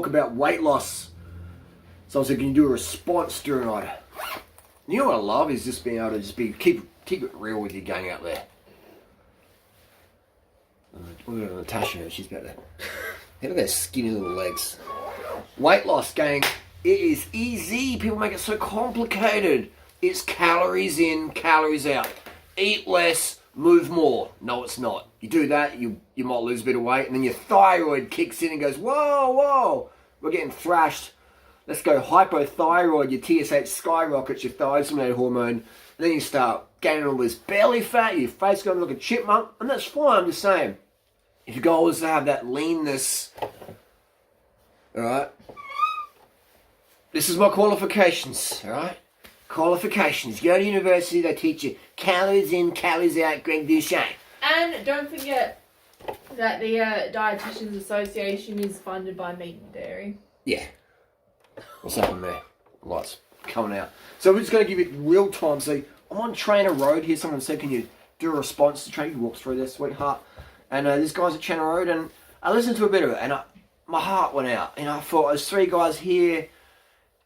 about weight loss. So I said, can you do a response during night? You know what I love is just being able to keep it real with you going out there. Look at Natasha, she's about to look at those skinny little legs. Weight loss, gang, it is easy. People make it so complicated. It's calories in, calories out. Eat less, move more. No, it's not. You do that, you might lose a bit of weight, and then your thyroid kicks in and goes, whoa, we're getting thrashed. Let's go hypothyroid, your TSH skyrockets, your thyroid hormone, and then you start gaining all this belly fat, your face going to look like a chipmunk, and that's fine, I'm just saying. If your goal is to have that leanness, alright? This is my qualifications, alright? Qualifications. You go to university, they teach you calories in, calories out, Greg Duchesne. And don't forget that the Dietitians Association is funded by meat and dairy. Yeah. What's happening there? Lights coming out. So we're just going to give it real time. So I'm on Trainer Road here. Someone said, can you do a response to Trainer? You walk through there, sweetheart. And this guy's at Trainer Road, and I listened to a bit of it, and my heart went out. And I thought, there's three guys here,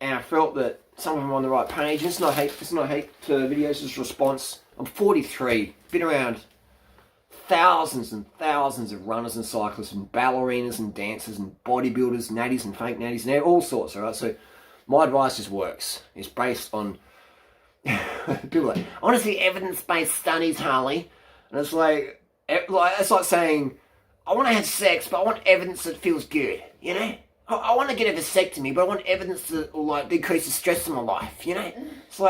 and I felt that some of them were on the right page. It's not hate to videos, it's just response. I'm 43, been around thousands and thousands of runners and cyclists and ballerinas and dancers and bodybuilders, natties and fake natties and all sorts, alright? So my advice just works. It's based on people like, I want to see evidence-based studies, Harley. And it's like it's like saying, I want to have sex, but I want evidence that feels good, you know? I want to get a vasectomy, but I want evidence that will like decrease the stress in my life, you know? It's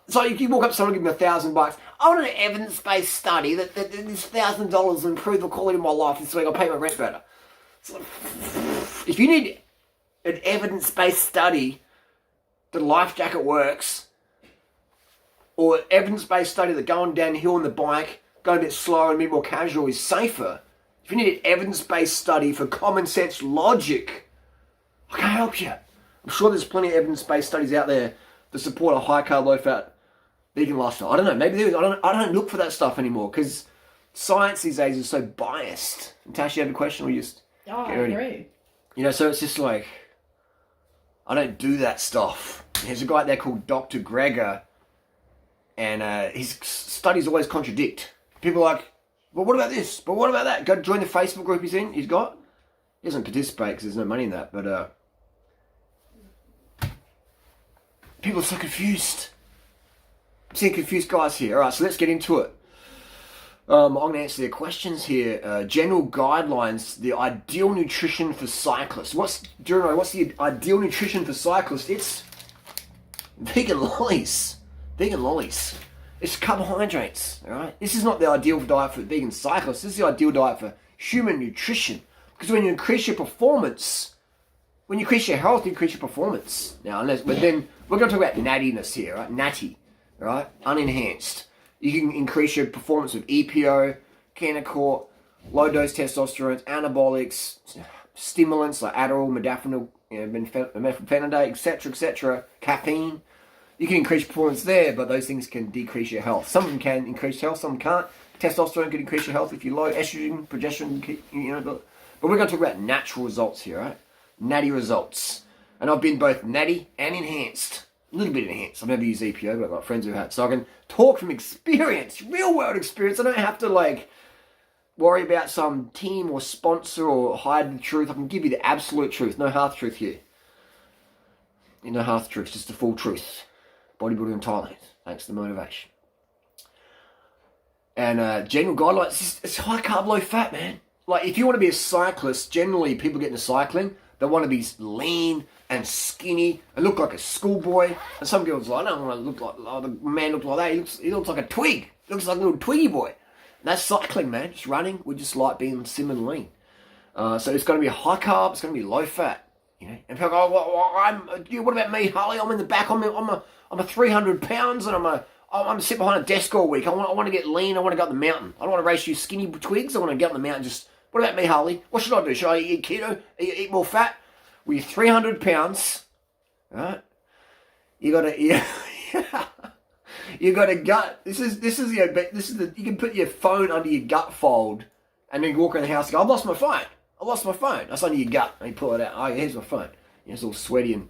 so you walk up to someone and give them $1,000. I want an evidence-based study that this $1,000 will improve the quality of my life this week. I'll pay my rent better. So, if you need an evidence-based study that life jacket works, or evidence-based study that going downhill on the bike, going a bit slower and a bit more casual is safer, if you need an evidence-based study for common sense logic, I can't help you. I'm sure there's plenty of evidence-based studies out there to support a high-carb, low-fat vegan lifestyle. I don't know. Maybe there is. I don't look for that stuff anymore because science these days is so biased. Natasha, you have a question or you just... Oh, I agree. You know, so it's just like, I don't do that stuff. There's a guy out there called Dr. Greger, and his studies always contradict. People are like, well, what about this? But what about that? Go join the Facebook group he's in. He doesn't participate because there's no money in that, but people are so confused. I'm seeing confused guys here. All right, so let's get into it. I'm going to answer their questions here. General guidelines, the ideal nutrition for cyclists. What's the ideal nutrition for cyclists? It's vegan lollies. Vegan lollies. It's carbohydrates, all right? This is not the ideal diet for vegan cyclists. This is the ideal diet for human nutrition. Because when you increase your performance, when you increase your health, you increase your performance. But then we're going to talk about nattiness here, right? Natty, right? Unenhanced. You can increase your performance with EPO, Canacort, low-dose testosterone, anabolics, stimulants like Adderall, modafinil, methylphenidate, etc., caffeine. You can increase performance there, but those things can decrease your health. Some of them can increase health, some can't. Testosterone can increase your health if you're low. Estrogen, progesterone, but we're going to talk about natural results here, right? Natty results. And I've been both natty and enhanced. A little bit enhanced. I've never used EPO, but I've got friends who have. So I can talk from experience, real world experience. I don't have to worry about some team or sponsor or hide the truth. I can give you the absolute truth. No half truth here. No half truth, just the full truth. Bodybuilding in Thailand. Thanks for the motivation. And general guidelines, it's high carb, low fat, man. Like, if you want to be a cyclist, generally people get into cycling, they want to be lean and skinny and look like a schoolboy. And some girls are like, I don't want to look like, the man looks like that. He looks like a twig. He looks like a little twiggy boy. And that's cycling, man. Just running. We just like being slim and lean. So it's going to be high carb. It's going to be low fat. You know, and people go, what about me, Harley? I'm in the back. I'm a 300 pounds, and I'm sitting behind a desk all week. I want to get lean. I want to go up the mountain. I don't want to race you skinny twigs. I want to get on the mountain. What about me, Harley? What should I do? Should I eat keto? Eat more fat? Well, you're 300 pounds, right? You got a gut. You can put your phone under your gut fold, and then walk around the house and go, I've lost my phone. I lost my phone. That's under your gut. And you pull it out. Oh, yeah, here's my phone. It's all sweaty and...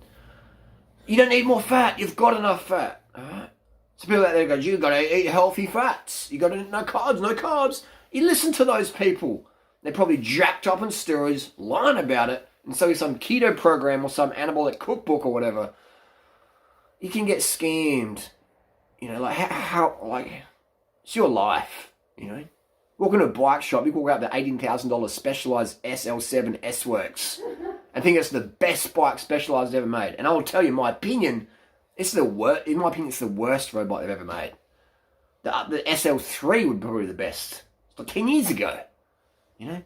You don't need more fat. You've got enough fat. Alright? So people out there go, you got to eat healthy fats. You got to... No carbs, no carbs. You listen to those people. They're probably jacked up on steroids, lying about it, and so some keto program or some anabolic cookbook or whatever. You can get scammed. You know, like, how like, it's your life, you know. Walk into a bike shop, you walk out the $18,000 Specialized SL7 S-Works and think it's the best bike Specialized ever made. And I will tell you, in my opinion, it's the worst. In my opinion, it's the worst road bike they've ever made. The SL3 would be probably the best. It's like 10 years ago, you know.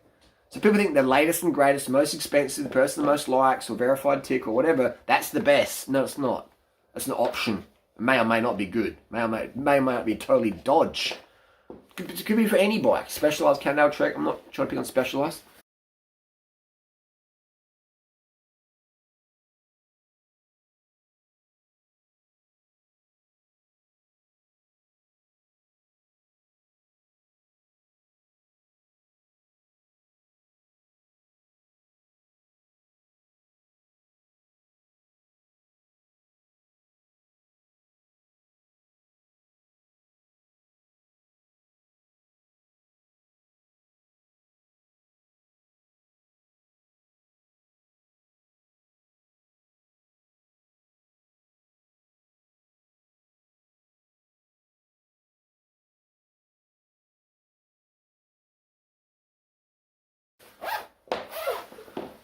So people think the latest and greatest, most expensive, the person the most likes or verified tick or whatever, that's the best. No, it's not. That's an option. It may or may not be good. May or may not be totally dodge. It could be for any bike. Specialized, Cannondale Trek. I'm not trying to pick on Specialized.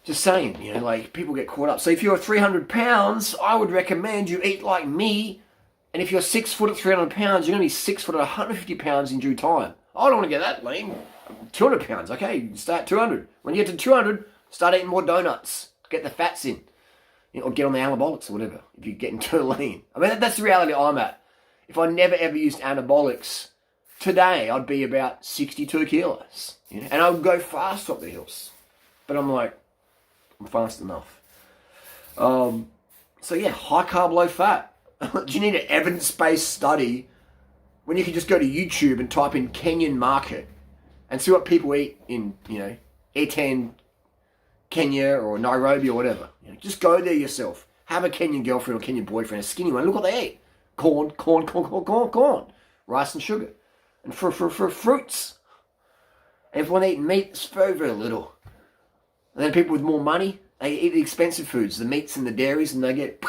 Just saying, you know, like, people get caught up. So if you're 300 pounds, I would recommend you eat like me. And if you're 6 foot at 300 pounds, you're going to be 6 foot at 150 pounds in due time. I don't want to get that lean. 200 pounds, okay, start 200. When you get to 200, start eating more donuts. Get the fats in. You know, or get on the anabolics or whatever, if you're getting too lean. I mean, that's the reality I'm at. If I never ever used anabolics, today I'd be about 62 kilos. You know? And I would go fast up the hills. But I'm like, I'm fast enough. So yeah, high carb, low fat. Do you need an evidence-based study when you can just go to YouTube and type in Kenyan market and see what people eat in, you know, Eten, Kenya or Nairobi or whatever? You know, just go there yourself. Have a Kenyan girlfriend or Kenyan boyfriend, a skinny one. Look what they eat. Corn. Rice and sugar. And fruits. And if one eat meat, it's very, very little. And then people with more money, they eat the expensive foods, the meats and the dairies, and they get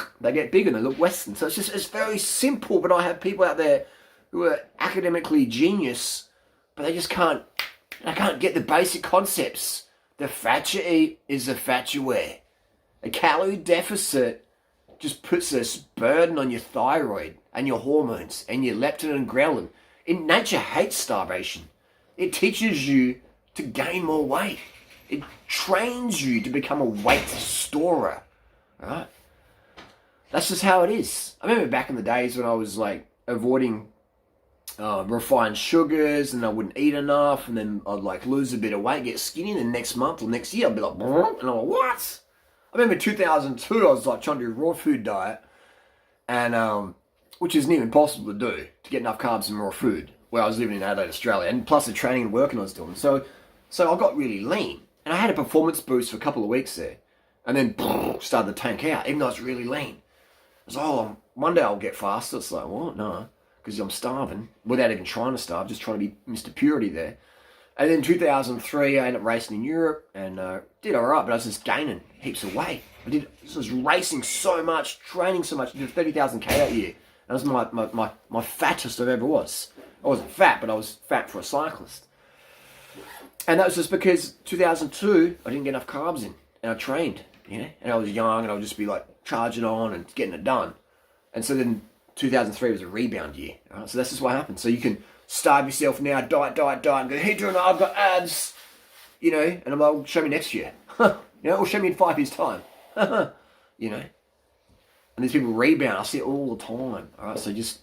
bigger and they look Western. So it's very simple, but I have people out there who are academically genius, but they can't get the basic concepts. The fat you eat is the fat you wear. A calorie deficit just puts this burden on your thyroid and your hormones and your leptin and ghrelin. Nature hates starvation. It teaches you to gain more weight. It trains you to become a weight storer, right? That's just how it is. I remember back in the days when I was like avoiding refined sugars and I wouldn't eat enough, and then I'd like lose a bit of weight, get skinny, and then next month or next year I'd be like, and I'm like, what? I remember 2002, I was like trying to do a raw food diet, and which isn't even possible to do, to get enough carbs from raw food, where I was living in Adelaide, Australia, and plus the training and working I was doing. So I got really lean. And I had a performance boost for a couple of weeks there. And then started to tank out, even though I was really lean. I was like, oh, one day I'll get faster. It's like, what? No, because I'm starving. Without even trying to starve, just trying to be Mr. Purity there. And then 2003, I ended up racing in Europe and did all right, but I was just gaining heaps of weight. I was racing so much, training so much. I did 30,000 K that year. That was my fattest I ever was. I wasn't fat, but I was fat for a cyclist. And that was just because 2002, I didn't get enough carbs in. And I trained, you know. And I was young and I would just be like charging on and getting it done. And so then 2003 was a rebound year. Right? So that's just what happened. So you can starve yourself now, diet, and go, hey, Drew, I've got abs, you know. And I'm like, well, show me next year. You know, or show me in 5 years' time. You know. And these people rebound. I see it all the time. All right, so just...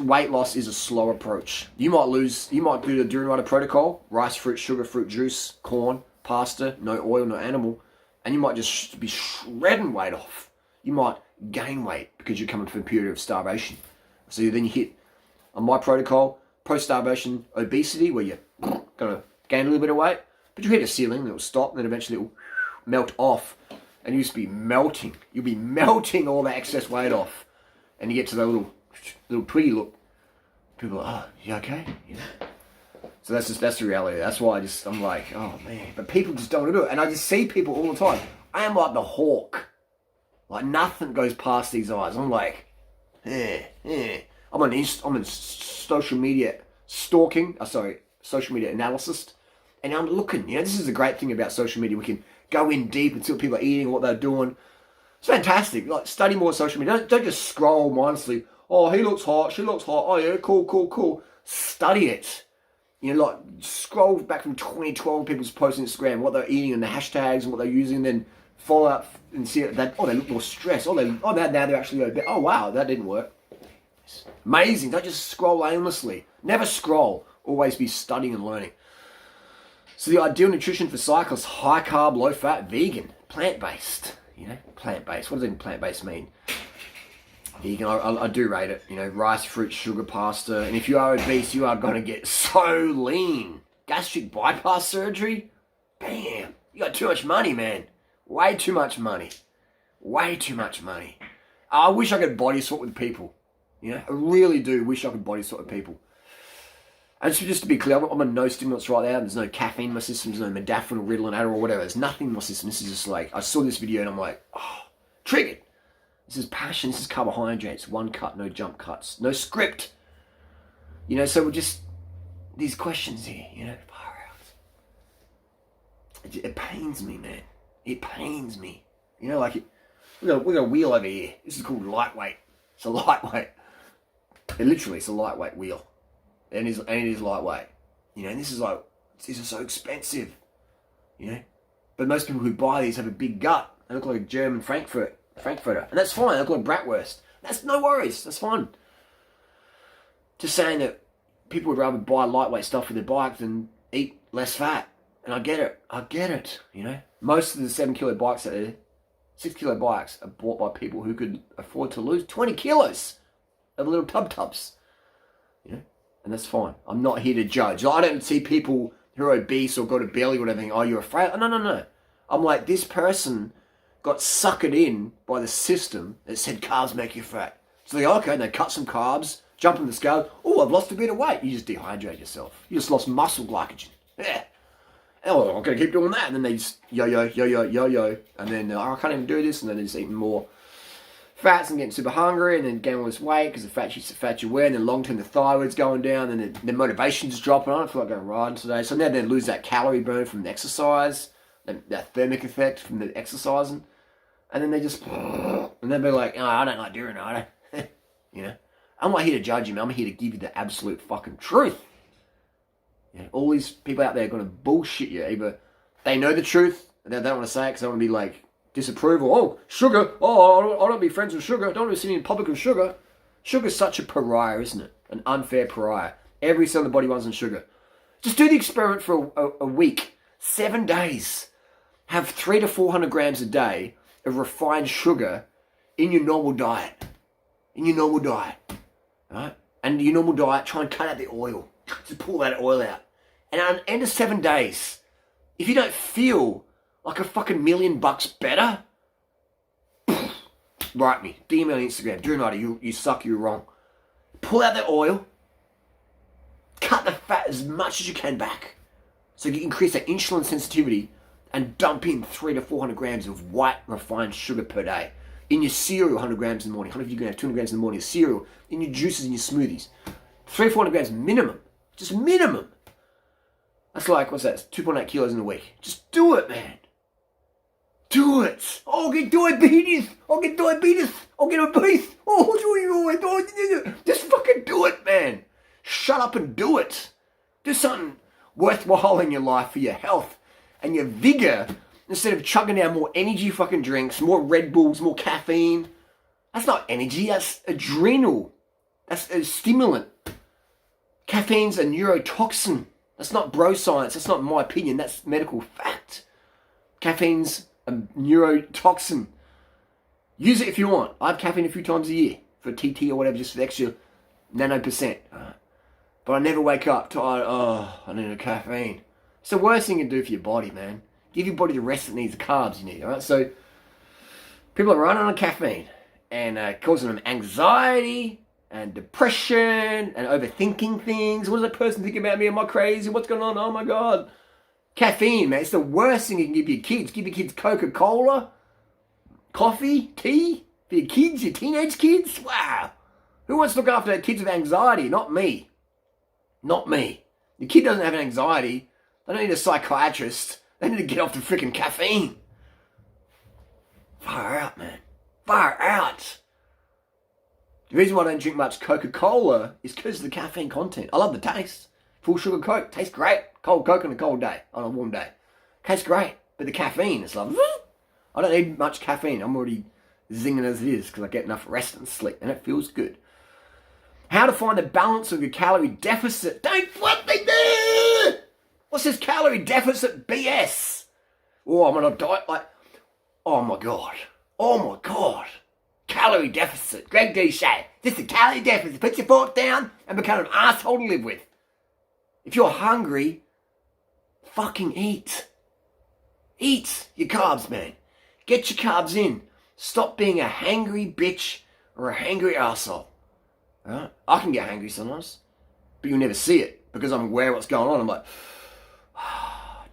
weight loss is a slow approach. You might do the Duran Rider protocol, rice, fruit, sugar, fruit juice, corn, pasta, no oil, no animal, and you might just be shredding weight off. You might gain weight because you're coming from a period of starvation. So then you hit, on my protocol, post-starvation obesity, where you're going to gain a little bit of weight, But you hit a ceiling, it'll stop, and then eventually it'll melt off. And you just be melting. You'll be melting all that excess weight off. And you get to the little twiggy look. People are, oh, you okay? You know? So that's the reality. That's why I'm like, oh man. But people just don't want to do it. And I just see people all the time. I am like the hawk. Like nothing goes past these eyes. I'm like, I'm on social media stalking. Social media analysis. And I'm looking. You know, this is the great thing about social media. We can go in deep and see what people are eating, what they're doing. It's fantastic. Like study more social media. Don't just scroll mindlessly. Oh, he looks hot. She looks hot. Oh yeah, cool. Study it. You know, like scroll back from 2012, people's posts on Instagram, what they're eating and the hashtags and what they're using, and then follow up and see that. Oh, they look more stressed. Now they're actually a bit. Oh wow, that didn't work. It's amazing. Don't just scroll aimlessly. Never scroll. Always be studying and learning. So the ideal nutrition for cyclists: high carb, low fat, vegan, plant based. You know, plant based. What does even plant based mean? Vegan, I do rate it. You know, rice, fruit, sugar, pasta. And if you are obese, you are going to get so lean. Gastric bypass surgery? Bam. You got too much money, man. Way too much money. Way too much money. I wish I could body swap with people. You know, I really do wish I could body swap with people. And so just to be clear, I'm on no stimulants right now. There's no caffeine in my system. There's no modafinil, Ritalin, Adderall, whatever. There's nothing in my system. This is just like, I saw this video and I'm like, oh, triggered. This is passion, this is carbohydrates, one cut, no jump cuts, no script. You know, so we're just, these questions here, you know, far out. It pains me, man. It pains me. You know, like, we got a wheel over here. This is called lightweight. It's a lightweight. It's a lightweight wheel. And it is lightweight. You know, and this is so expensive. You know? But most people who buy these have a big gut. They look like a German Frankfurter. And that's fine. They look like bratwurst. That's no worries. That's fine. Just saying that people would rather buy lightweight stuff for their bike than eat less fat. And I get it. You know, most of the 7 kilo bikes out there, 6 kilo bikes are bought by people who could afford to lose 20 kilos of little tubs. You know, and that's fine. I'm not here to judge. I don't see people who are obese or got a belly or whatever think, oh, you're afraid. No. I'm like, this person got suckered in by the system that said carbs make you fat. So they go, okay, and they cut some carbs, jump in the scale. Oh, I've lost a bit of weight. You just dehydrate yourself. You just lost muscle glycogen. Yeah. Oh, I'm going to keep doing that. And then they just yo. And then, I can't even do this. And then they're just eating more fats and getting super hungry and then gaining all this weight because the fat you wear. And then long term, the thyroid's going down. And then the motivation's dropping. I don't feel like going riding today. So now they lose that calorie burn from the exercise. That thermic effect from the exercising, and then they just, and then be like, oh, I don't like doing it, you know. I'm not here to judge you, man. I'm here to give you the absolute fucking truth. You know, all these people out there are going to bullshit you. Either they know the truth, and they don't want to say it because they want to be like disapproval. Oh, sugar. Oh, I don't want to be friends with sugar. I don't want to see me in public with sugar. Sugar's such a pariah, isn't it? An unfair pariah. Every cell in the body runs on sugar. Just do the experiment for a week, 7 days. Have 300 to 400 grams a day of refined sugar in your normal diet. Right? And your normal diet, try and cut out the oil. Just pull that oil out. And at the end of 7 days, if you don't feel like a fucking $1 million better, write me. DM me on Instagram. Drew Nighter, you suck, you're wrong. Pull out the oil. Cut the fat as much as you can back. So you increase that insulin sensitivity and dump in 300 to 400 grams of white refined sugar per day. In your cereal, 100 grams in the morning. 100 grams, 200 grams in the morning of cereal. In your juices, in your smoothies. 300 to 400 grams minimum. Just minimum. That's like, what's that? 2.8 kilos in a week. Just do it, man. Do it. I'll get diabetes. I'll get obese. Just fucking do it, man. Shut up and do it. Do something worthwhile in your life for your health and your vigor, instead of chugging down more energy fucking drinks, more Red Bulls, more caffeine. That's not energy, that's adrenal. That's a stimulant. Caffeine's a neurotoxin. That's not bro science, that's not my opinion, that's medical fact. Caffeine's a neurotoxin. Use it if you want. I have caffeine a few times a year for TT or whatever, just for the extra nano percent. But I never wake up tired, I need a caffeine. It's the worst thing you can do for your body, man. Give your body the rest it needs, the carbs you need, alright? So, people are running on caffeine and causing them anxiety and depression and overthinking things. What does that person think about me? Am I crazy? What's going on? Oh my God. Caffeine, man. It's the worst thing you can give your kids. Give your kids Coca-Cola, coffee, tea. For your kids, your teenage kids. Wow. Who wants to look after their kids with anxiety? Not me. Not me. Your kid doesn't have an anxiety. They don't need a psychiatrist. They need to get off the freaking caffeine. Far out, man. Far out. The reason why I don't drink much Coca-Cola is because of the caffeine content. I love the taste. Full sugar Coke. Tastes great. Cold Coke on a cold day. On a warm day. Tastes great. But the caffeine, it's like, I don't need much caffeine. I'm already zinging as it is because I get enough rest and sleep. And it feels good. How to find the balance of your calorie deficit. Don't what they do. What's this calorie deficit BS? Oh, I'm on a diet. Like, oh my God. Oh my God. Calorie deficit. Greg D. Shay. This is a calorie deficit. Put your fork down and become an asshole to live with. If you're hungry, fucking eat. Eat your carbs, man. Get your carbs in. Stop being a hangry bitch or a hangry asshole. Right? I can get hangry sometimes, but you'll never see it because I'm aware of what's going on. I'm like,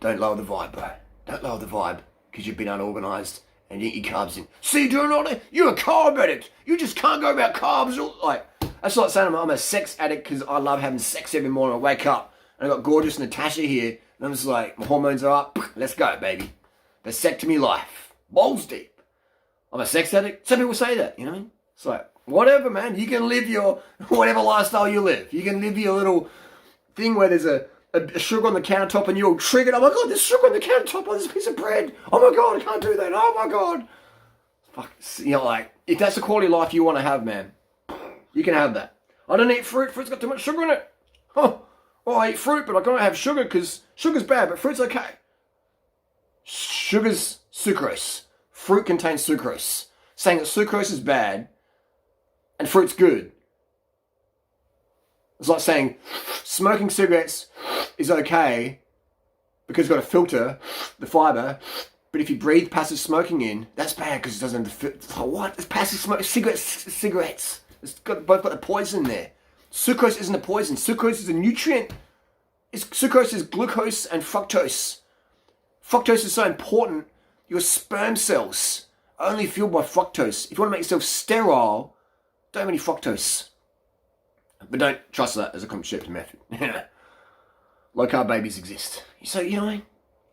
don't lower the vibe, bro. Don't lower the vibe because you've been unorganised and you eat your carbs in. See, do you know what? You're a carb addict. You just can't go about carbs. Like, that's like saying I'm a sex addict because I love having sex every morning. I wake up and I've got gorgeous Natasha here and I'm just like, my hormones are up. Let's go, baby. Vasectomy life. Balls deep. I'm a sex addict. Some people say that, you know? It's like, whatever, man. You can live your whatever lifestyle you live. You can live your little thing where there's a sugar on the countertop and you're all triggered. Oh my God, there's sugar on the countertop on this piece of bread. Oh my God, I can't do that. Oh my God. Fuck, you know, like, if that's the quality of life you want to have, man, you can have that. I don't eat fruit. Fruit's got too much sugar in it. Oh, well, I eat fruit, but I can't have sugar because sugar's bad, but fruit's okay. Sugar's sucrose. Fruit contains sucrose. Saying that sucrose is bad and fruit's good. It's like saying smoking cigarettes is okay because it's got a filter, the fibre, but if you breathe passive smoking in, that's bad because it doesn't have the filter. Oh, what? It's passive smoke. Cigarettes. Both got the poison there. Sucrose isn't a poison. Sucrose is a nutrient. Sucrose is glucose and fructose. Fructose is so important. Your sperm cells are only fueled by fructose. If you want to make yourself sterile, don't have any fructose. But don't trust that as a contraceptive method. Low carb babies exist. So, you know,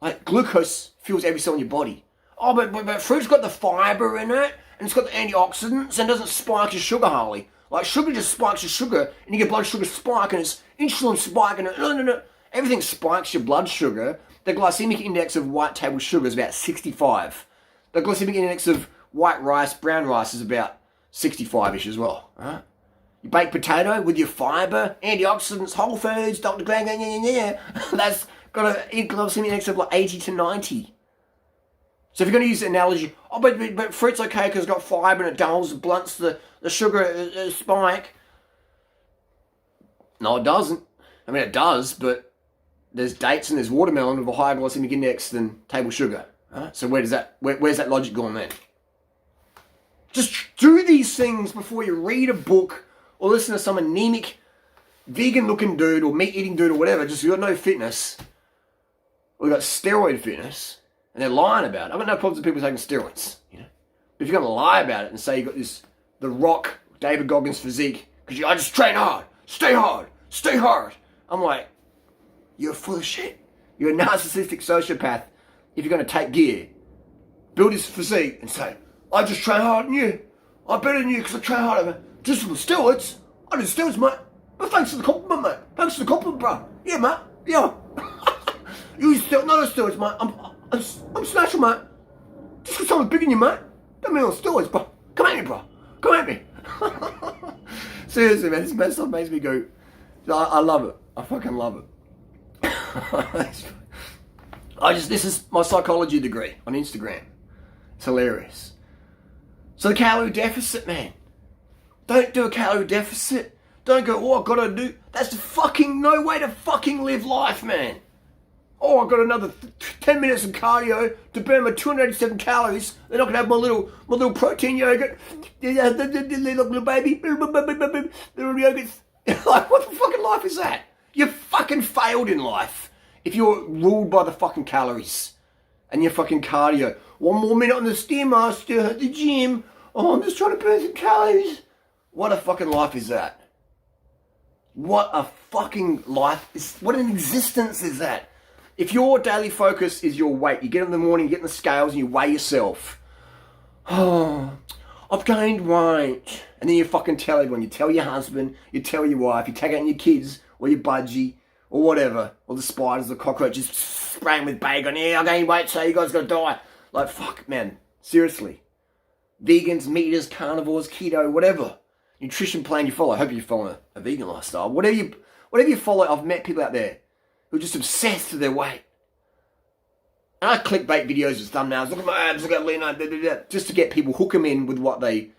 like glucose fuels every cell in your body. Oh, but fruit's got the fibre in it, and it's got the antioxidants, and doesn't spike your sugar, Harley. Like, sugar just spikes your sugar, and you get blood sugar spike, and it's insulin spike, and no. Everything spikes your blood sugar. The glycemic index of white table sugar is about 65. The glycemic index of white rice, brown rice is about 65-ish as well. Right? You baked potato with your fibre, antioxidants, whole foods, Dr. Glang, that's got a glycemic index of like 80 to 90. So if you're going to use the analogy, oh, but fruit's okay because it's got fibre and it dulls, blunts the sugar spike. No, it doesn't. I mean, it does, but there's dates and there's watermelon with a higher glycemic index than table sugar. Right? So where's that logic gone then? Just do these things before you read a book or listen to some anemic, vegan-looking dude or meat-eating dude or whatever. Just, you've got no fitness. Or you've got steroid fitness. And they're lying about it. I've got no problems with people taking steroids. You know? But if you're going to lie about it and say you've got this, The Rock, David Goggins physique, because I just train hard, stay hard, stay hard. I'm like, you're full of shit. You're a narcissistic sociopath if you're going to take gear, build his physique and say, I just train harder than you. I'm better than you because I train harder. Just with the steroids. I do steroids, mate. But thanks for the compliment, mate. Thanks for the compliment, bro. Yeah, mate. Yeah. You still not on steroids, mate. I'm special, mate. Just because someone's bigger than you, mate. Don't mean on steroids, bro. Come at me, bro. Come at me. Seriously, man. This stuff makes me go. I love it. I fucking love it. This is my psychology degree on Instagram. It's hilarious. So the calorie deficit, man. Don't do a calorie deficit. Don't go, oh, I've got to do. That's the fucking no way to fucking live life, man. Oh, I've got another 10 minutes of cardio to burn my 287 calories. Then I can have my little protein yogurt. Little baby. Little yogurts. Like, what the fucking life is that? You fucking failed in life if you're ruled by the fucking calories and your fucking cardio. 1 more minute on the Stairmaster at the gym. Oh, I'm just trying to burn some calories. What a fucking life is that? What a fucking life is, what an existence is that? If your daily focus is your weight, you get up in the morning, you get in the scales and you weigh yourself. Oh, I've gained weight. And then you fucking tell everyone. You tell your husband, you tell your wife, you take out your kids or your budgie or whatever. Or the spiders, the cockroaches spraying with bacon. Yeah, I gained weight, so you guys gotta die. Like, fuck, man. Seriously. Vegans, meat eaters, carnivores, keto, whatever. Nutrition plan you follow. I hope you follow a vegan lifestyle. Whatever you follow, I've met people out there who are just obsessed with their weight. And I clickbait videos with thumbnails. Look at my abs, look at lean, just to get people, hook them in with what they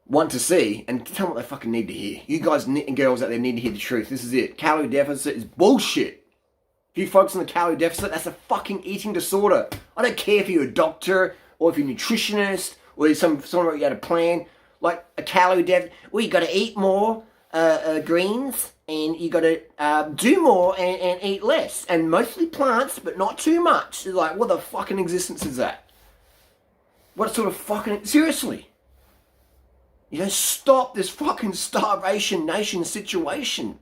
want to see and tell them what they fucking need to hear. You guys and girls out there need to hear the truth. This is it. Calorie deficit is bullshit. If you focus on the calorie deficit, that's a fucking eating disorder. I don't care if you're a doctor or if you're a nutritionist or someone you had a plan. Like a calorie deficit, well, you got to eat more greens and you got to do more and eat less. And mostly plants, but not too much. It's like, what the fucking existence is that? What sort of fucking... Seriously. You know, stop this fucking starvation nation situation.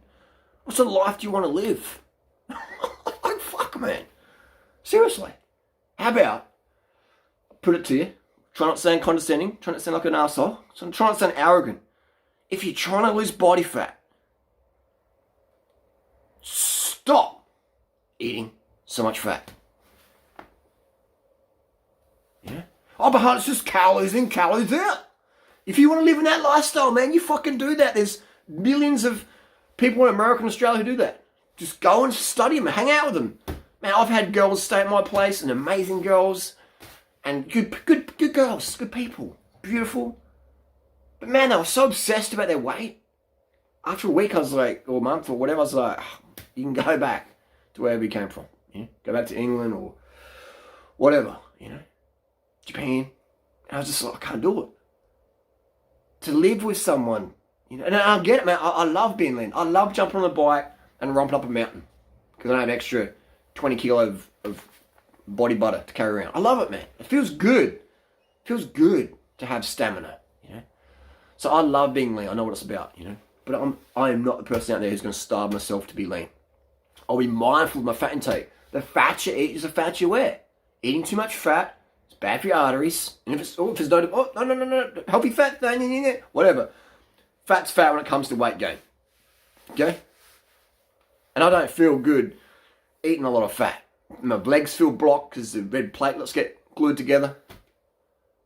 What sort of life do you want to live? Like, fuck, man. Seriously. How about, put it to you, try not to sound condescending, try not to sound like an arsehole, try not to sound arrogant. If you're trying to lose body fat, stop eating so much fat. Yeah? Oh, but it's just calories in, calories out. If you want to live in that lifestyle, man, you fucking do that. There's millions of people in America and Australia who do that. Just go and study them, hang out with them. Man, I've had girls stay at my place, and amazing girls, and good girls, good people, beautiful. But man, they were so obsessed about their weight. After a week, I was like, or a month or whatever, I was like, you can go back to wherever you came from. You know? Go back to England or whatever, you know, Japan. And I was just like, I can't do it. To live with someone, you know, and I get it, man. I love being lean. I love jumping on the bike and romping up a mountain because I don't have extra 20 kilo of body butter to carry around. I love it, man. It feels good. It feels good to have stamina, you know. So I love being lean. I know what it's about, you know. But I am not the person out there who's going to starve myself to be lean. I'll be mindful of my fat intake. The fat you eat is the fat you wear. Eating too much fat, it's bad for your arteries. And if it's no, healthy fat, whatever. Fat's fat when it comes to weight gain. Okay? And I don't feel good eating a lot of fat. My legs feel blocked because the red platelets get glued together.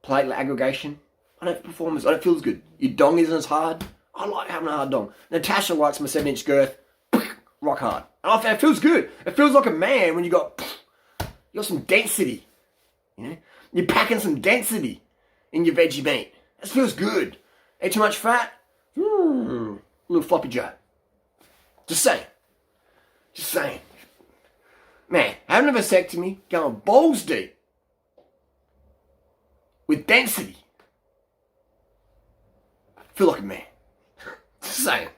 Platelet aggregation. I don't perform as, I don't feel as good. Your dong isn't as hard. I like having a hard dong. Natasha likes my 7-inch girth. Rock hard. And it feels good. It feels like a man when you got some density. You know? You're packing some density in your veggie meat. That feels good. Ain't too much fat. Little floppy Joe. Just saying. Just saying. Man, having a vasectomy, going balls deep with density. Feel like a man. Just saying.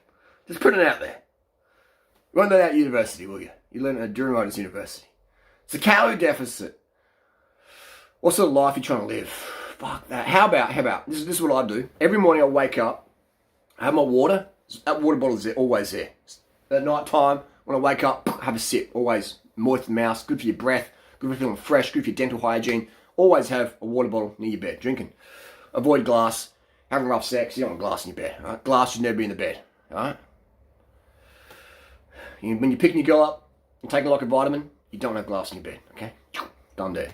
Just putting it out there. You won't learn that at university, will you? You learn it at during writers university. It's a calorie deficit. What sort of life are you trying to live? Fuck that. How about, this is what I do. Every morning I wake up, I have my water. That water bottle is always there. At night time, when I wake up, have a sip. Always moist the mouth, good for your breath, good for feeling fresh, good for your dental hygiene. Always have a water bottle near your bed, drinking. Avoid glass. Having rough sex, you don't want glass in your bed. Right? Glass should never be in the bed. Alright? When you're picking your girl up and taking like a vitamin, you don't have glass in your bed. Okay? Done there.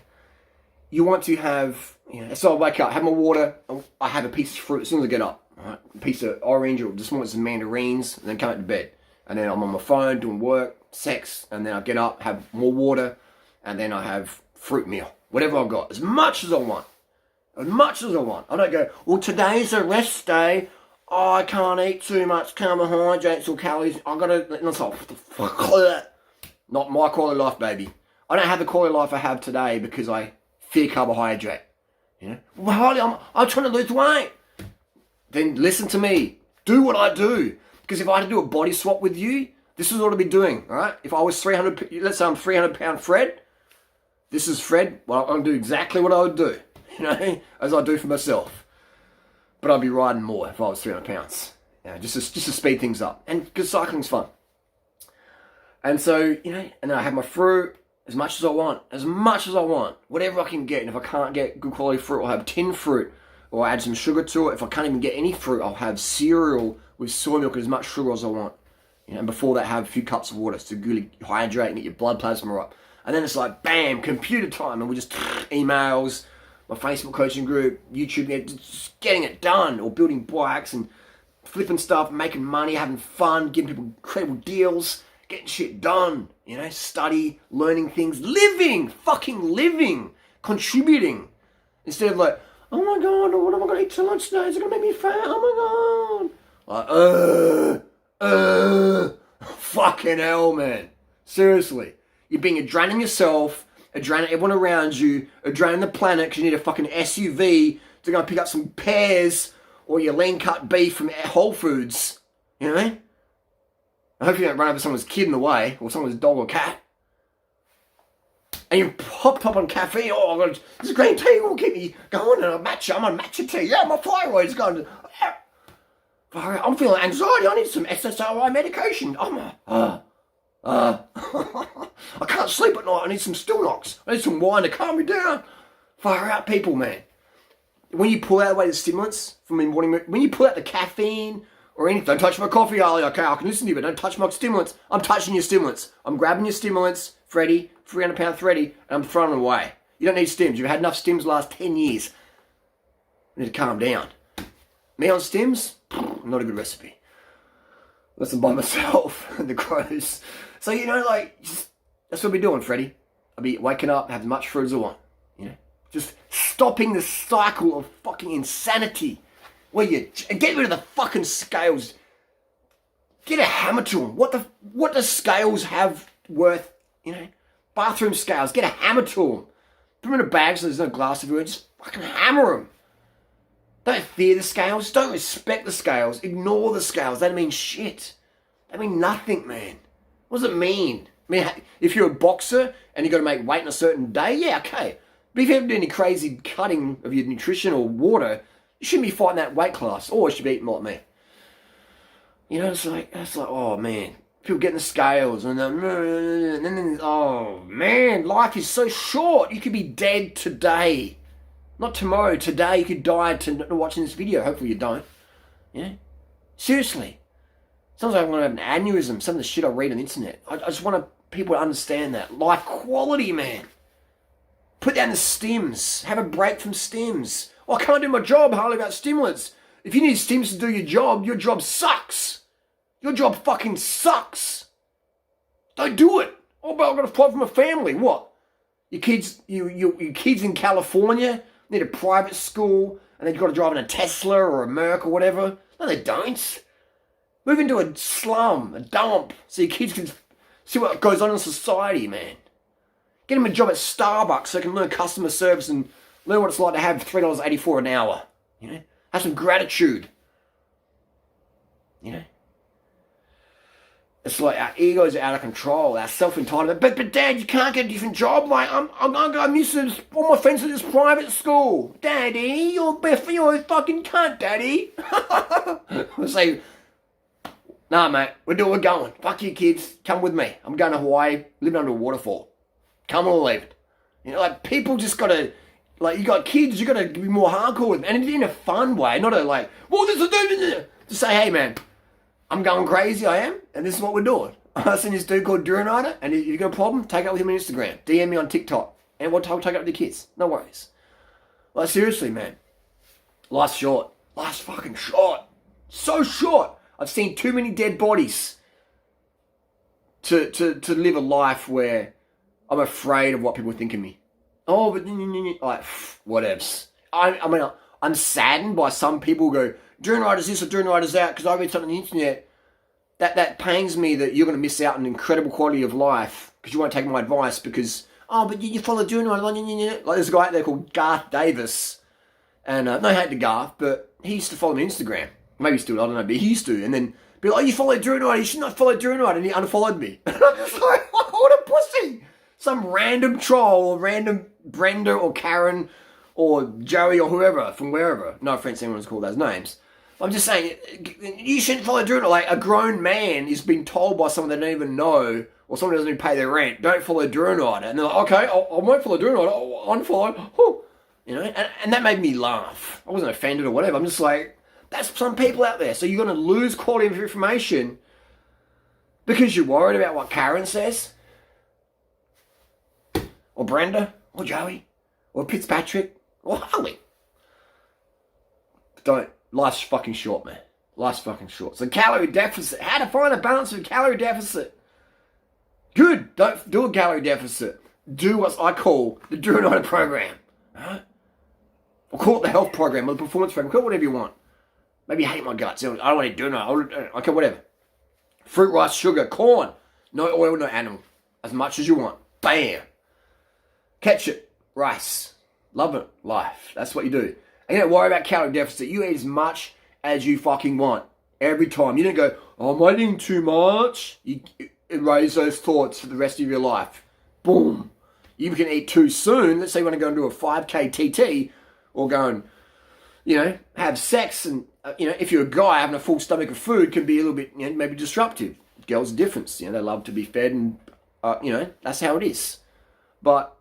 You want to have, so I wake up, have my water, I have a piece of fruit as soon as I get up. Right? A piece of orange or just want some mandarins, and then come out to bed. And then I'm on my phone doing work, sex, and then I get up, have more water, and then I have fruit meal. Whatever I've got. As much as I want. As much as I want. I don't go, well, today's a rest day. Oh, I can't eat too much carbohydrates or calories. I've got to, and it's like, what the fuck? Not my quality of life, baby. I don't have the quality of life I have today because I fear carbohydrate. You know? Well, Harley, I'm trying to lose weight. Then listen to me. Do what I do. Because if I had to do a body swap with you, this is what I'd be doing, all right? If I was 300, let's say I'm 300-pound Fred, this is Fred, well, I'm going to do exactly what I would do, you know, as I do for myself. But I'd be riding more if I was 300 pounds, you know, just to speed things up. And because cycling's fun. And so, you know, and then I have my fruit as much as I want, whatever I can get. And if I can't get good quality fruit, I'll have tin fruit, or add some sugar to it. If I can't even get any fruit, I'll have cereal with soy milk and as much sugar as I want. You know, and before that, have a few cups of water to really hydrate and get your blood plasma up. And then it's like, bam, computer time. And we just emails, my Facebook coaching group, YouTube, just getting it done. Or building bikes and flipping stuff, making money, having fun, giving people incredible deals, getting shit done. You know, study, learning things, fucking living, contributing. Instead of like, oh my God, what am I going to eat for lunch today? Is it going to make me fat? Oh my God. Like, fucking hell, man. Seriously. You're being a drain on yourself, a drain on everyone around you, a drain on the planet because you need a fucking SUV to go and pick up some pears or your lean cut beef from Whole Foods. You know what I mean? I hope you don't run over someone's kid in the way or someone's dog or cat. And you pop on caffeine. Oh, I've got this green tea will keep me going. And I'm on matcha tea. Yeah, my thyroid's going. I'm feeling anxiety. I need some SSRI medication. I can't sleep at night. I need some Stilnox. I need some wine to calm me down. Fire out, people, man. When you pull out away the stimulants from the morning, when you pull out the caffeine or anything, don't touch my coffee, Ali. Okay, I can listen to you, but don't touch my stimulants. I'm touching your stimulants. I'm grabbing your stimulants, Freddie, 300-pound Freddie, and I'm throwing them away. You don't need stims. You've had enough stims the last 10 years. You need to calm down. Me on stims? Not a good recipe. Listen by myself, the crows. So, you know, like, that's what I'll be doing, Freddie. I'll be waking up, have as much fruit as I want. You know? Just stopping the cycle of fucking insanity. Where you get rid of the fucking scales. Get a hammer to them. What does scales have worth, you know? Bathroom scales. Get a hammer to them. Put them in a bag so there's no glass everywhere. Just fucking hammer them. Don't fear the scales. Don't respect the scales. Ignore the scales. They don't mean shit. They mean nothing, man. What does it mean? I mean, if you're a boxer and you've got to make weight in a certain day, yeah, okay. But if you haven't done any crazy cutting of your nutrition or water, you shouldn't be fighting that weight class. Or you should be eating like me. You know, it's like, oh, man. People getting the scales and then, oh, man, life is so short. You could be dead today. Not tomorrow, today. You could die to watching this video. Hopefully you don't. Yeah? Seriously. Sometimes I want to have an aneurysm. Some of the shit I read on the internet. I just want people to understand that. Life quality, man. Put down the stims. Have a break from stims. Oh, I can't do my job, Harley, about stimulants. If you need stims to do your job sucks. Your job fucking sucks. Don't do it. Oh, but I've got to fight for my family. What? Your kids in California need a private school and they've got to drive in a Tesla or a Merc or whatever. No, they don't. Move into a slum, a dump, so your kids can see what goes on in society, man. Get them a job at Starbucks so they can learn customer service and learn what it's like to have $3.84 an hour. You know? Have some gratitude. You know? It's like our egos are out of control, our self-entitlement. But Dad, you can't get a different job. Like, I'm used to all my friends at this private school. Daddy, you're a fucking cunt, Daddy. I'll say, nah, mate, we're going. Fuck you, kids. Come with me. I'm going to Hawaii, living under a waterfall. Come or leave it. You know, like, people just got to, like, you got kids, you got to be more hardcore with them. And in a fun way, not a, like, well, this is it. Just say, hey, man, I'm going crazy, I am, and this is what we're doing. I seen this dude called Durinator, and if you've got a problem, take it up with him on Instagram. DM me on TikTok. And we'll take it up with the kids. No worries. Like, seriously, man. Life's short. Life's fucking short. So short. I've seen too many dead bodies to live a life where I'm afraid of what people think of me. Oh, but like, whatevs. I mean, I'm saddened by some people who go, Durinator's this or Durinator's that, because I read something on the internet that pains me that you're going to miss out on incredible quality of life because you won't take my advice because, oh, but you follow doing one. Like there's a guy out there called Garth Davis. And no hate to Garth, but he used to follow me on Instagram. Maybe he still, I don't know, but he used to. And then be like, oh, you follow Drew Knight, you should not follow Drew Knight. And he unfollowed me. And I'm just like, what a pussy. Some random troll or random Brenda or Karen or Joey or whoever from wherever. No offense to anyone who's called those names. I'm just saying, you shouldn't follow Drew Knight. Like a grown man is being told by someone they don't even know or someone who doesn't even pay their rent, don't follow Drew Knight. And they're like, okay, I won't follow Drew Knight, I'll unfollow. Oh. You know, and that made me laugh. I wasn't offended or whatever. I'm just like, that's some people out there. So you're going to lose quality of information because you're worried about what Karen says, or Brenda, or Joey, or Fitzpatrick, or Harley. Don't. Life's fucking short, man. Life's fucking short. So calorie deficit. How to find a balance of calorie deficit. Good. Don't do a calorie deficit. Do what I call the Do It On program. Alright? Or call it the health program or the performance program. Call it whatever you want. Maybe you hate my guts. I don't want to do it. Okay, whatever. Fruit, rice, sugar, corn. No oil, no animal. As much as you want. Bam. Ketchup, rice. Love it. Life. That's what you do. And you don't worry about calorie deficit. You eat as much as you fucking want. Every time. You don't go, oh, I'm eating too much. You erase those thoughts for the rest of your life. Boom. You can eat too soon. Let's say you want to go and do a 5K TT. Or go and, you know, have sex and, you know, if you're a guy, having a full stomach of food can be a little bit, you know, maybe disruptive. Girls are different. You know, they love to be fed and, you know, that's how it is. But,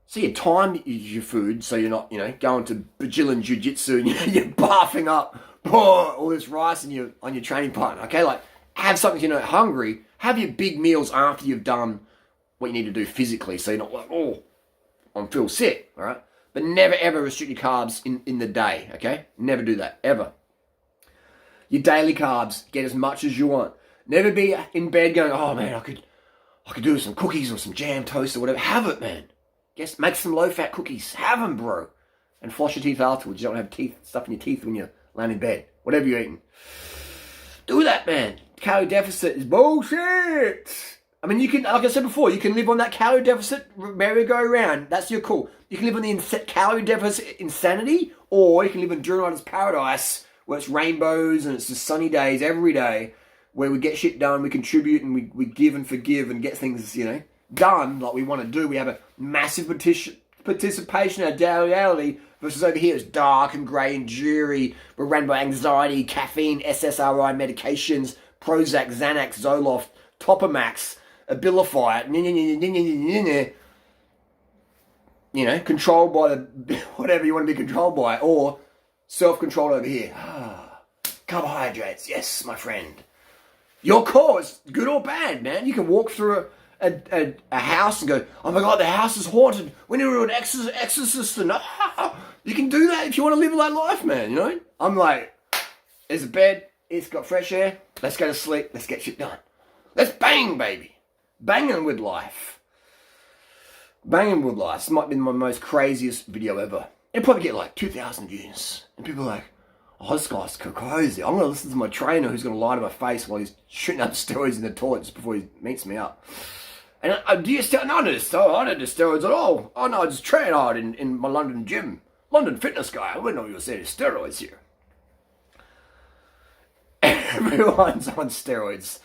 so you time your food so you're not, you know, going to Brazilian Jiu-Jitsu and you're barfing up all this rice on your training partner, okay? Like, have something you're not hungry. Have your big meals after you've done what you need to do physically so you're not like, oh, I feel sick, all right? But never, ever restrict your carbs in the day, okay? Never do that, ever. Your daily carbs, get as much as you want. Never be in bed going, oh, man, I could do some cookies or some jam toast or whatever. Have it, man. Guess, make some low-fat cookies. Have them, bro. And floss your teeth afterwards. You don't have stuff in your teeth when you're laying in bed. Whatever you're eating. Do that, man. Calorie deficit is bullshit. I mean, you can, like I said before, you can live on that calorie deficit merry-go-round. That's your call. You can live on the calorie deficit insanity, or you can live in Drew Knight's paradise, where it's rainbows and it's just sunny days every day, where we get shit done, we contribute, and we give and forgive and get things, you know, done like we want to do. We have a massive participation in our reality, versus over here it's dark and grey and dreary. We're ran by anxiety, caffeine, SSRI medications, Prozac, Xanax, Zoloft, Topamax, Abilify, you know, controlled by the whatever you want to be controlled by, or self-controlled over here. Carbohydrates, yes, my friend. Your call is good or bad, man. You can walk through a house and go, oh my God, the house is haunted. We need to do an exorcist. And you can do that if you want to live that life, man, you know? I'm like, there's a bed, it's got fresh air, let's go to sleep, let's get shit done. Let's bang, baby. Banging with life. Banging with life. This might be my most craziest video ever. It'll probably get like 2,000 views. And people are like, oh, this guy's crazy. I'm going to listen to my trainer who's going to lie to my face while he's shooting up steroids in the toilet just before he meets me up. And do you still? No, I don't do steroids at all. Oh no, I just train hard in my London gym. London fitness guy. I wouldn't know you were saying steroids here. Everyone's on steroids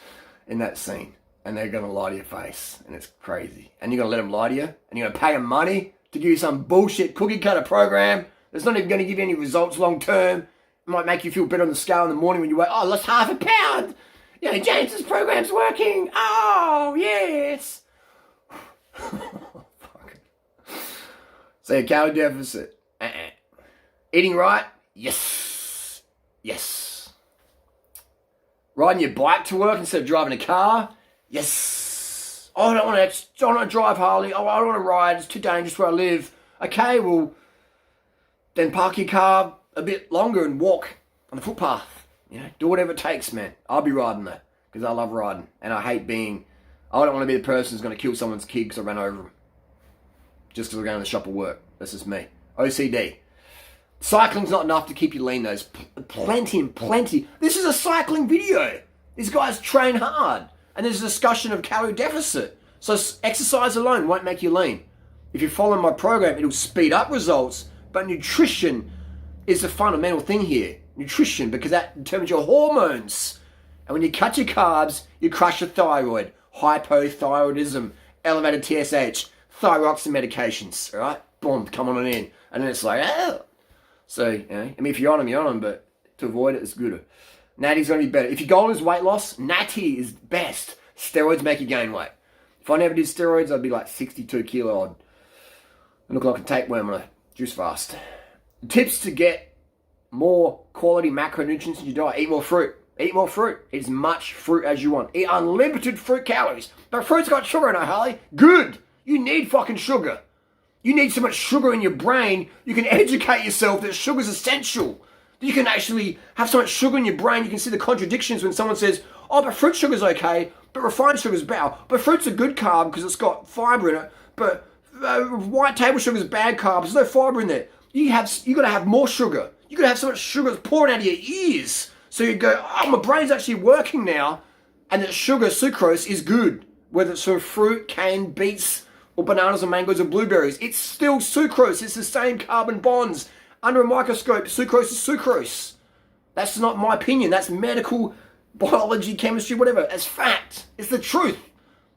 in that scene. And they're going to lie to your face. And it's crazy. And you're going to let them lie to you. And you're going to pay them money to give you some bullshit cookie cutter program that's not even going to give you any results long term. It might make you feel better on the scale in the morning when you wake, oh, I lost half a pound. You know, James's program's working. Oh, yes. So your calorie deficit. Eating right? Yes. Yes. Riding your bike to work instead of driving a car? Yes. Oh, I don't want to drive Harley. Oh, I don't want to ride. It's too dangerous where I live. Okay, well, then park your car a bit longer and walk on the footpath. You know, do whatever it takes, man. I'll be riding that because I love riding. And I hate being, I don't want to be the person who's going to kill someone's kid because I ran over them. Just because we're going to the shop or work. This is me. OCD. Cycling's not enough to keep you lean, though. There's plenty and plenty. This is a cycling video. These guys train hard. And there's a discussion of calorie deficit. So exercise alone won't make you lean. If you follow my program, it'll speed up results, but nutrition is the fundamental thing here. Nutrition, because that determines your hormones. And when you cut your carbs, you crush your thyroid, hypothyroidism, elevated TSH, thyroxine medications, all right? Boom, come on in. And then it's like, oh. So, you know, I mean, if you're on them, you're on them, but to avoid it, it's good. Natty's going to be better. If your goal is weight loss, Natty is best. Steroids make you gain weight. If I never did steroids, I'd be like 62 kilo. I'd look like a tapeworm on a juice fast. Tips to get more quality macronutrients in your diet. Eat more fruit. Eat more fruit. Eat as much fruit as you want. Eat unlimited fruit calories. But fruit's got sugar in it, Harley. Good. You need fucking sugar. You need so much sugar in your brain, you can educate yourself that sugar's essential. You can actually have so much sugar in your brain, you can see the contradictions when someone says, oh, but fruit sugar's okay, but refined sugar's bad. But fruit's a good carb because it's got fiber in it, but white table sugar's bad carb, there's no fiber in there. You got to have more sugar. You got to have so much sugar that's pouring out of your ears. So you go, oh, my brain's actually working now, and that sugar, sucrose, is good. Whether it's from fruit, cane, beets, or bananas or mangoes or blueberries. It's still sucrose. It's the same carbon bonds. Under a microscope, sucrose is sucrose. That's not my opinion. That's medical, biology, chemistry, whatever. That's fact. It's the truth,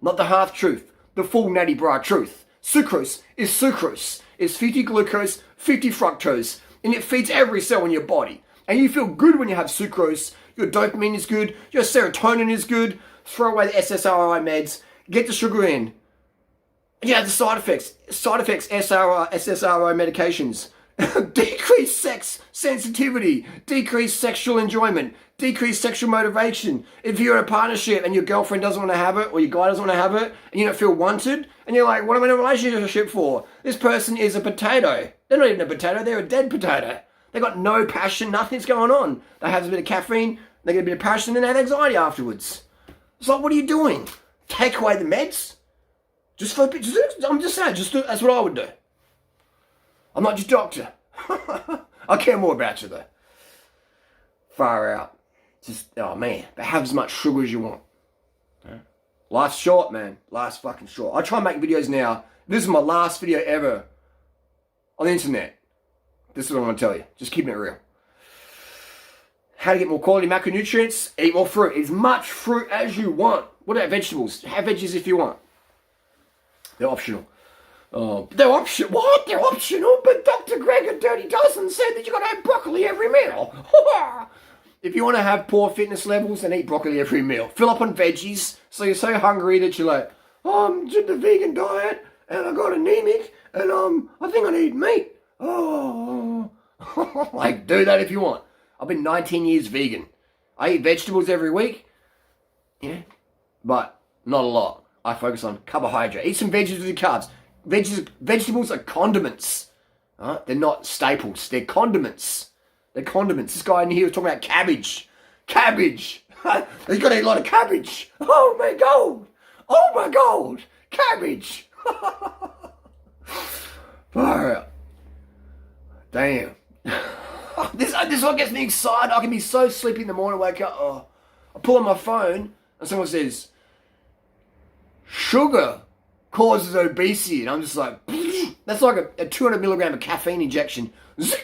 not the half truth. The full natty bra truth. Sucrose is sucrose. It's 50 glucose, 50 fructose, and it feeds every cell in your body. And you feel good when you have sucrose. Your dopamine is good. Your serotonin is good. Throw away the SSRI meds. Get the sugar in. Yeah, the side effects, SSRI medications, decreased sex sensitivity, decreased sexual enjoyment, decreased sexual motivation. If you're in a partnership and your girlfriend doesn't want to have it, or your guy doesn't want to have it, and you don't feel wanted, and you're like, what am I in a relationship for? This person is a potato. They're not even a potato, they're a dead potato. They got no passion, nothing's going on. They have a bit of caffeine, they get a bit of passion, and they have anxiety afterwards. It's like, what are you doing? Take away the meds? I'm just saying, that's what I would do. I'm not your doctor. I care more about you though. Far out. Oh man, but have as much sugar as you want. Life's short, man. Life's fucking short. I try and make videos now. This is my last video ever on the internet. This is what I'm going to tell you. Just keeping it real. How to get more quality macronutrients. Eat more fruit. Eat as much fruit as you want. What about vegetables? Have veggies if you want. They're optional. They're optional. What? They're optional? But Dr. Gregor Dirty Dozen said that you got to have broccoli every meal. If you want to have poor fitness levels, then eat broccoli every meal. Fill up on veggies so you're so hungry that you're like, oh, I'm doing the vegan diet and I got anemic and I think I need meat. Oh, like do that if you want. I've been 19 years vegan. I eat vegetables every week, yeah, but not a lot. I focus on carbohydrate. Eat some veggies with your carbs. Vegetables are condiments. Right? They're not staples. They're condiments. They're condiments. This guy in here was talking about cabbage. Cabbage. He's got to eat a lot of cabbage. Oh my God. Oh my God. Cabbage. Far out. Damn. This one gets me excited. I can be so sleepy in the morning, wake up. Oh, I pull on my phone and someone says, sugar causes obesity. And I'm just like, that's like a 200 milligram of caffeine injection. You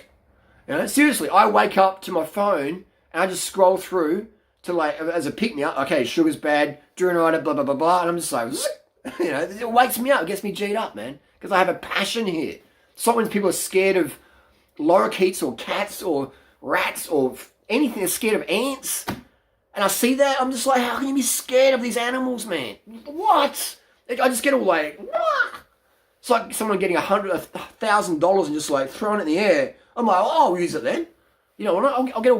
know, seriously, I wake up to my phone and I just scroll through to like, as a pick-me-up, okay, sugar's bad, Durinitis, blah, blah, blah, blah. And I'm just like, you know, it wakes me up, it gets me G'd up, man. Because I have a passion here. It's like when people are scared of lorikeets or cats or rats or anything, they're scared of ants. And I see that, I'm just like, how can you be scared of these animals, man? What? I just get all like, what? It's like someone getting $100,000 and just like throwing it in the air. I'm like, oh, I'll use it then. You know, I'll get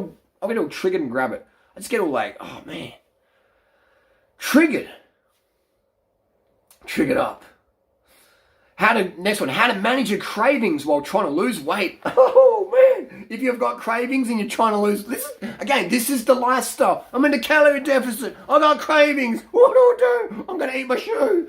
all triggered and grab it. I just get all like, oh man. Triggered up. Next one, how to manage your cravings while trying to lose weight. Oh man, if you've got cravings and you're trying to lose, this is the lifestyle. I'm in a calorie deficit. I got cravings. What do I do? I'm going to eat my shoe.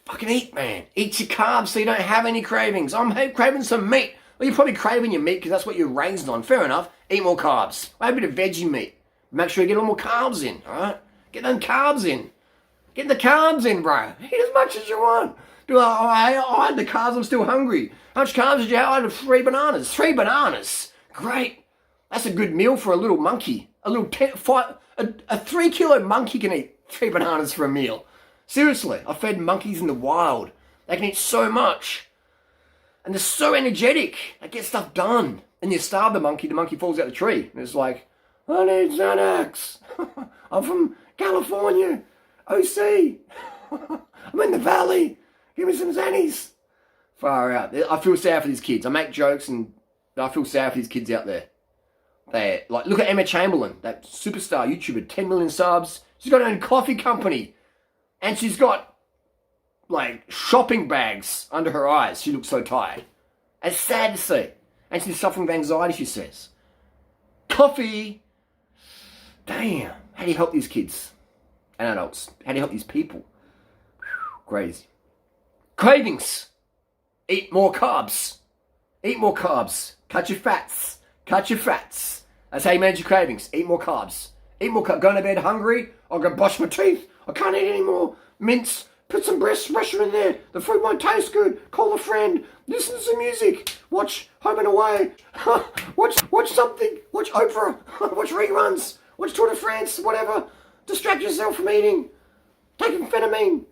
Fucking eat, man. Eat your carbs so you don't have any cravings. I'm craving some meat. Well, you're probably craving your meat because that's what you're raised on. Fair enough. Eat more carbs. Have a bit of veggie meat. Make sure you get all more carbs in, all right? Get them carbs in. Get the carbs in, bro. Eat as much as you want. I had the carbs, I'm still hungry. How much carbs did you have? I had 3 bananas. 3 bananas. Great. That's a good meal for a little monkey. A 3-kilo monkey can eat 3 bananas for a meal. Seriously, I fed monkeys in the wild. They can eat so much. And they're so energetic. They get stuff done. And you starve the monkey falls out the tree. And it's like, I need Xanax. I'm from California. OC. I'm in the valley. Give me some Xannies. Far out. I feel sad for these kids. I make jokes and I feel sad for these kids out there. They like, look at Emma Chamberlain, that superstar YouTuber, 10 million subs. She's got her own coffee company. And she's got, like, shopping bags under her eyes. She looks so tired. It's sad to see. And she's suffering with anxiety, she says. Coffee. Damn. How do you help these kids and adults? How do you help these people? Whew, crazy. Cravings. Eat more carbs. Eat more carbs. Cut your fats. Cut your fats. That's how you manage your cravings. Eat more carbs. Eat more carbs. Going to bed hungry. I'll go brush my teeth. I can't eat any more mince. Put some breast pressure in there. The food won't taste good. Call a friend. Listen to some music. Watch Home and Away. watch something. Watch Oprah. Watch reruns. Watch Tour de France. Whatever. Distract yourself from eating. Take amphetamine.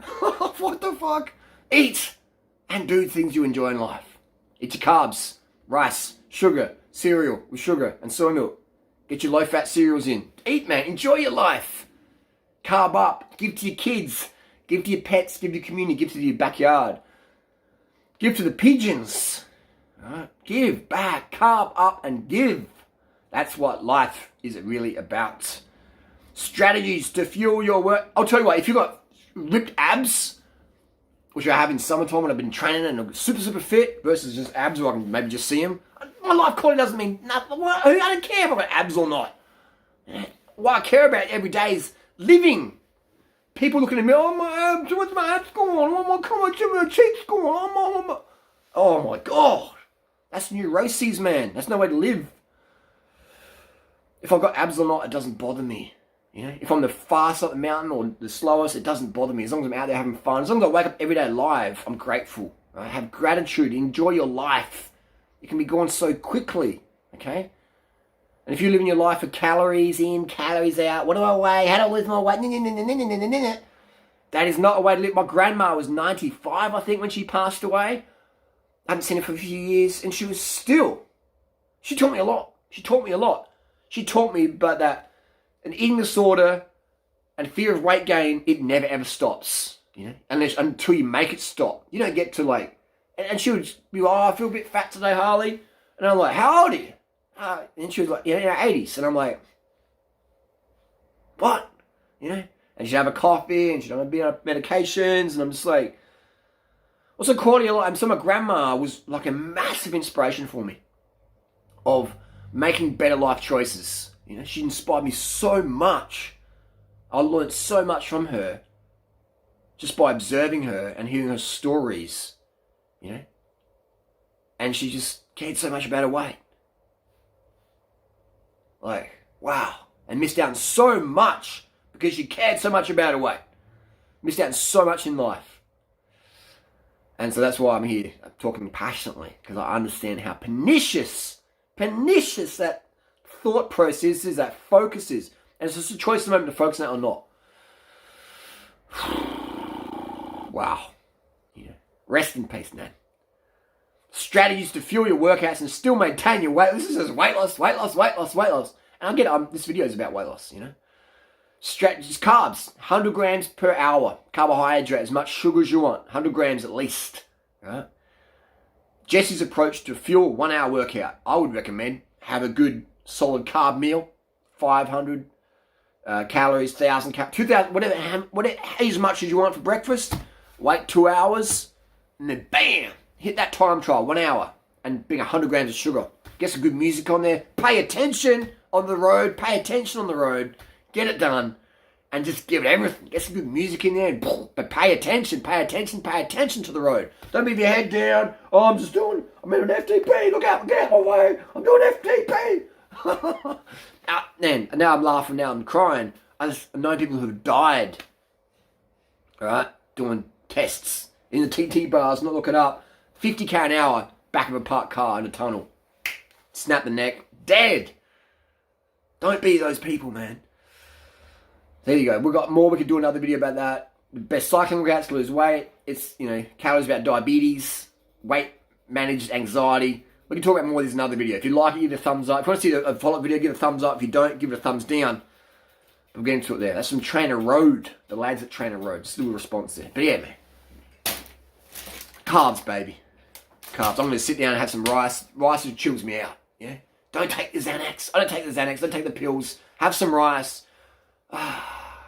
What the fuck? Eat and do things you enjoy in life. Eat your carbs. Rice. Sugar. Cereal with sugar and soy milk. Get your low-fat cereals in. Eat, man. Enjoy your life. Carb up. Give to your kids. Give to your pets. Give to your community. Give to your backyard. Give to the pigeons. Right? Give back. Carb up and give. That's what life is really about. Strategies to fuel your work. I'll tell you what. If you've got ripped abs, which I have in summertime when I've been training and I'm super, super fit, versus just abs where I can maybe just see them. My life quality doesn't mean nothing. I don't care if I've got abs or not. What I care about every day is living. People looking at me, oh, my abs, what's my abs going on? Oh, my cheeks going on? Oh, my God. That's neuroses, man. That's no way to live. If I've got abs or not, it doesn't bother me. You know, if I'm the fastest up the mountain or the slowest, it doesn't bother me. As long as I'm out there having fun, as long as I wake up every day alive, I'm grateful. I have gratitude. Enjoy your life. It can be gone so quickly, okay? And if you live in your life for calories in, calories out, what do I weigh? How do I lose my weight? That is not a way to live. My grandma was 95, I think, when she passed away. I haven't seen her for a few years, and she taught me a lot. She taught me about that an eating disorder and fear of weight gain, it never ever stops, you know, until you make it stop. You don't get to like, and she would be like, oh, I feel a bit fat today, Harley. And I'm like, how old are you? And she was like, yeah, in her 80s. And I'm like, what? You know? And she'd have a coffee and she'd be on medications. And I'm just like, what's the quality of life? And so my grandma was like a massive inspiration for me of making better life choices. You know, she inspired me so much. I learned so much from her just by observing her and hearing her stories, you know. And she just cared so much about her weight. Like, wow. And missed out on so much because she cared so much about her weight. Missed out on so much in life. And so that's why I'm here. I'm talking passionately because I understand how pernicious that thought process is, that focus is. And it's just a choice at the moment to focus on it or not. Wow. Yeah. Rest in peace, man. Strategies to fuel your workouts and still maintain your weight. This is just weight loss. And I get this video is about weight loss, you know. Strategies, carbs, 100 grams per hour. Carbohydrate, as much sugar as you want. 100 grams at least. Right? Jesse's approach to fuel 1 hour workout. I would recommend have a good solid carb meal. 500 calories, 1,000 calories, 2,000, whatever, as much as you want for breakfast. Wait 2 hours, and then bam, hit that time trial, 1 hour, and bring 100 grams of sugar. Get some good music on there. Pay attention on the road. Get it done, and just give it everything. Get some good music in there, but pay attention to the road. Don't leave your head down. Oh, I'm in an FTP. Look out my way. I'm doing FTP. Now I'm laughing, now I'm crying. I know people who have died Alright? Doing tests in the TT bars, not looking up. 50k an hour, back of a parked car in a tunnel. Snap the neck, dead. Don't be those people, man. There you go. We've got more. We could do another video about that. The best cycling workouts to lose weight. It's, calories about diabetes, weight managed anxiety. We can talk about more of this in another video. If you like it, give it a thumbs up. If you want to see a follow-up video, give it a thumbs up. If you don't, give it a thumbs down. We'll get into it there. That's from Trainer Road. The lads at Trainer Road. Just a little response there. But yeah, man. Carbs, baby. Carbs. I'm going to sit down and have some rice. Rice chills me out. Yeah. Don't take the Xanax. I don't take the Xanax. Don't take the pills. Have some rice.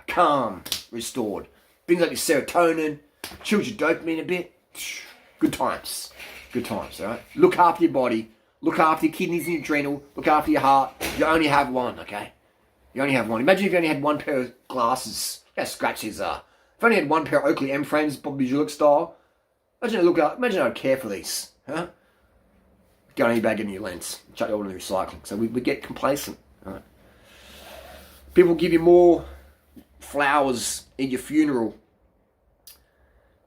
Calm. Restored. Brings up your serotonin. Chills your dopamine a bit. Good times. Good times, alright? Look after your body. Look after your kidneys and your adrenal. Look after your heart. You only have one, okay? You only have one. Imagine if you only had one pair of glasses. How scratchy these are. If you only had one pair of Oakley M frames, Bobby Julick style. Imagine I'd care for these. Huh? Go on eBay, give me your lens. Chuck it all in the recycling. So we get complacent. Right? People give you more flowers at your funeral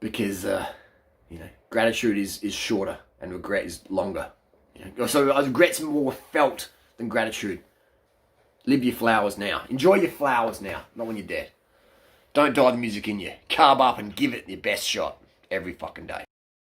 because, gratitude is shorter and regret is longer. So regret's more felt than gratitude. Live your flowers now. Enjoy your flowers now, not when you're dead. Don't die the music in you. Carb up and give it your best shot every fucking day.